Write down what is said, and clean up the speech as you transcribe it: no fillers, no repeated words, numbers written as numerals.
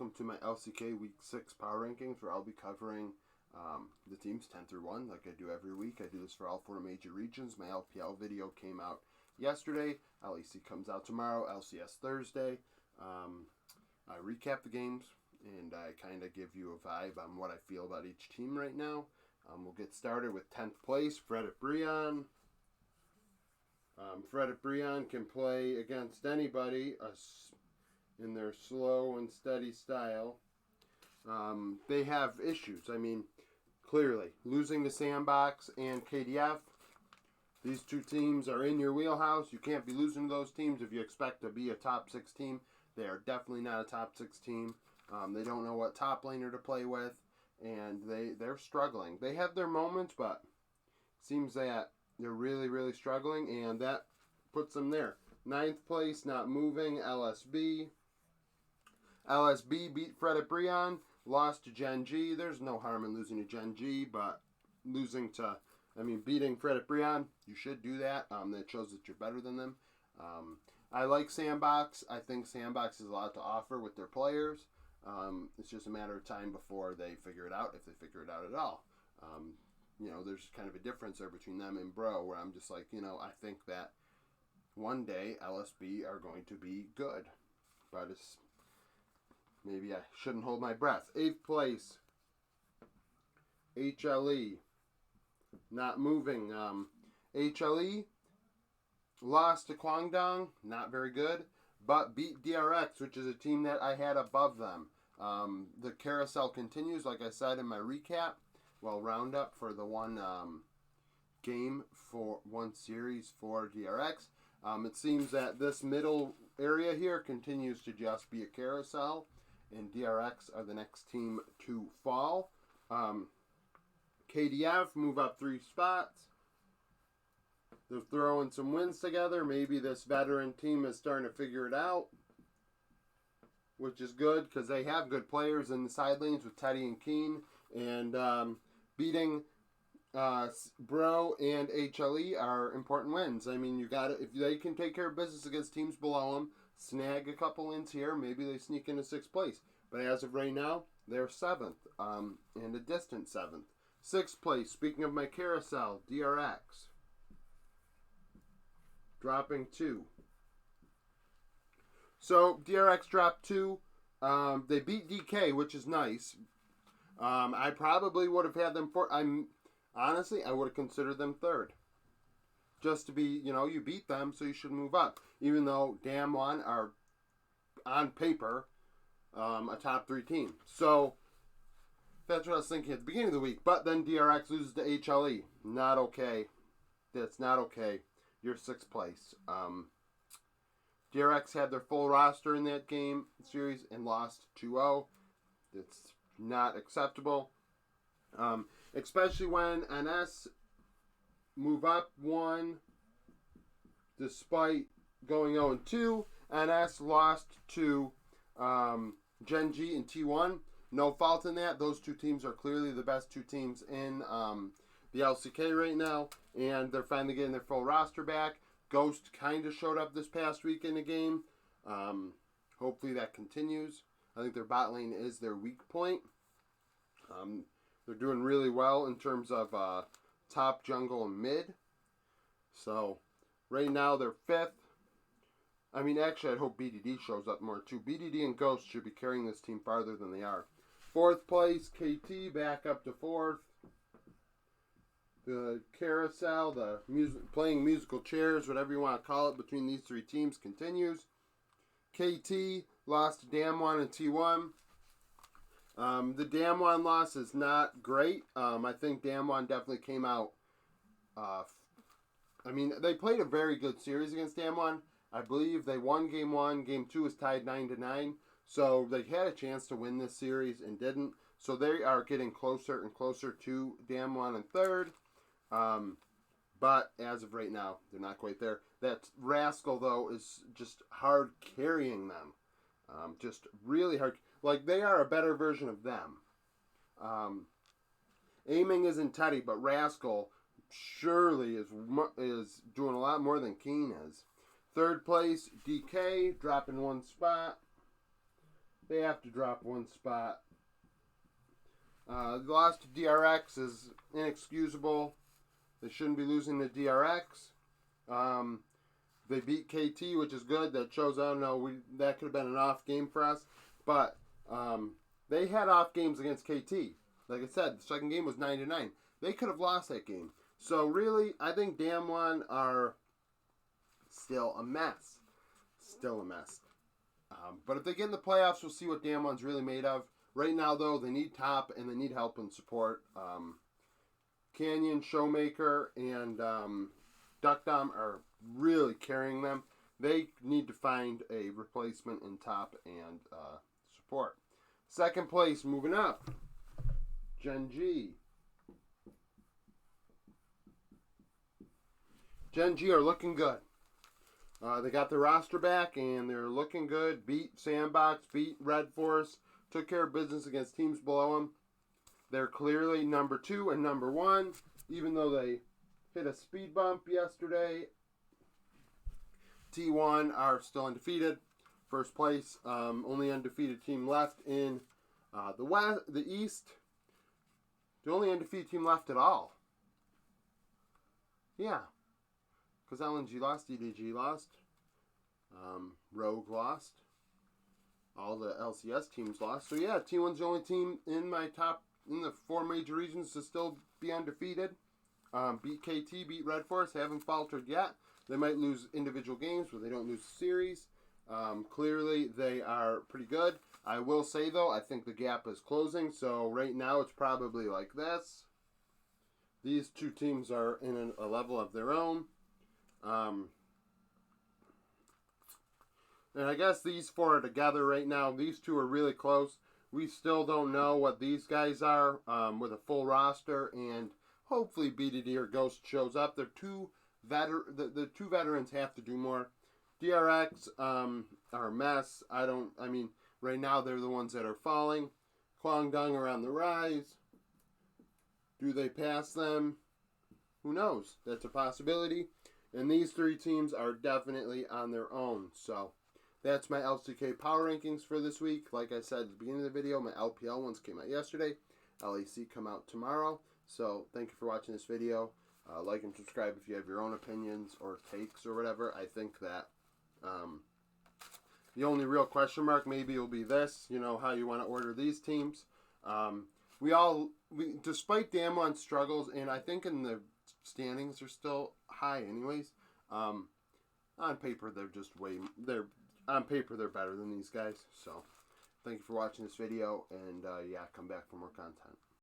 welcome to my LCK Week 6 Power Rankings, where I'll be covering the teams 10 through 1 like I do every week. I do this for all 4 major regions. My LPL video came out yesterday. LEC comes out tomorrow. LCS Thursday. I recap the games, and I kind of give you a vibe on what I feel about each team right now. We'll get started with 10th place, Fredit Brion. Fredit Brion can play against anybody in their slow and steady style. They have issues. I mean, clearly, losing to Sandbox and KDF, these two teams are in your wheelhouse. You can't be losing to those teams if you expect to be a top 6 team. They are definitely not a top 6 team. They don't know what top laner to play with, and they're struggling. They have their moments, but it seems that they're really, really struggling, and that puts them there. 9th place, not moving, LSB. LSB beat Fredit Brion, lost to Gen G. There's no harm in losing to Gen G, but beating Fredit Brion, you should do that. That shows that you're better than them. I like Sandbox. I think Sandbox has a lot to offer with their players. It's just a matter of time before they figure it out, if they figure it out at all. There's kind of a difference there between them and Bro, where I'm just like, I think that one day LSB are going to be good. But maybe I shouldn't hold my breath. 8th place, HLE. Not moving. HLE lost to Kwangdong. Not very good. But beat DRX, which is a team that I had above them. The carousel continues, like I said in my recap. Roundup for the one series for DRX. It seems that this middle area here continues to just be a carousel, and DRX are the next team to fall. KDF move up 3 spots. They're throwing some wins together. Maybe this veteran team is starting to figure it out, which is good because they have good players in the side lanes with Teddy and Keen, and beating Bro and HLE are important wins. I mean, if they can take care of business against teams below them, snag a couple wins here, maybe they sneak into 6th place. But as of right now, they're 7th, and a distant 7th. 6th place, speaking of my carousel, DRX. Dropping 2. So, DRX dropped 2. They beat DK, which is nice. I probably would have had them honestly, I would have considered them 3rd. Just to be, you beat them, so you should move up. Even though Damwon are, on paper, a top 3 team. So, that's what I was thinking at the beginning of the week. But then DRX loses to HLE. Not okay. That's not okay. You're 6th place. DRX had their full roster in that game series and lost 2-0. It's not acceptable. Especially when NS move up 1 despite going 0-2. NS lost to Gen G and T1. No fault in that. Those 2 teams are clearly the best 2 teams in the LCK right now, and they're finally getting their full roster back. Ghost kind of showed up this past week in the game. Hopefully that continues. I think their bot lane is their weak point. They're doing really well in terms of top, jungle, and mid. So, right now they're 5th. Actually, I hope BDD shows up more too. BDD and Ghost should be carrying this team farther than they are. 4th place, KT, back up to 4th. The carousel, playing musical chairs, whatever you want to call it, between these 3 teams continues. KT lost to Damwon and T1. The Damwon loss is not great. I think Damwon definitely came out. They played a very good series against Damwon. I believe they won Game 1. Game 2 was tied 9-9. So they had a chance to win this series and didn't. So they are getting closer and closer to Damwon in 3rd. But as of right now, they're not quite there. That Rascal, though, is just hard carrying them. Just really hard. Like, they are a better version of them. Aiming isn't Teddy, but Rascal surely is doing a lot more than Keen is. 3rd place, DK, dropping 1 spot. They have to drop one spot. The loss to DRX is inexcusable. They shouldn't be losing to DRX. They beat KT, which is good. That shows, I don't know, that could have been an off game for us. But they had off games against KT. Like I said, the second game was 9-9. They could have lost that game. So really, I think Damwon are still a mess. Still a mess. But if they get in the playoffs, we'll see what Damwon's really made of. Right now, though, they need top and they need help and support. Canyon, Showmaker, and Duckdom are really carrying them. They need to find a replacement in top and support. Second place, moving up, Gen G. Gen G are looking good. They got their roster back and they're looking good. Beat Sandbox, beat Red Force, took care of business against teams below them. They're clearly number 2 and number 1, even though they hit a speed bump yesterday. T1 are still undefeated. First place, only undefeated team left in the East. The only undefeated team left at all. Yeah. Because LNG lost, EDG lost, Rogue lost, all the LCS teams lost. So yeah, T1's the only team in my top, in the 4 major regions to still be undefeated. Beat KT, beat Red Force, haven't faltered yet. They might lose individual games, but they don't lose the series. Clearly, they are pretty good. I will say, though, I think the gap is closing. So right now, it's probably like this. These two teams are in a level of their own. And I guess these 4 are together right now. These 2 are really close. We still don't know what these guys are with a full roster, and hopefully BDD or Ghost shows up. They're the 2 veterans have to do more. DRX are a mess. Right now they're the ones that are falling. Kwangdong are on the rise. Do they pass them? Who knows? That's a possibility. And these 3 teams are definitely on their own. So that's my LCK power rankings for this week. Like I said at the beginning of the video, my LPL ones came out yesterday. LAC come out tomorrow. So thank you for watching this video. Like and subscribe if you have your own opinions or takes or whatever. I think that the only real question mark maybe will be this, how you want to order these teams. Despite Damwon's struggles, and I think in the standings are still high anyways, on paper they're better than these guys. So thank you for watching this video, and come back for more content.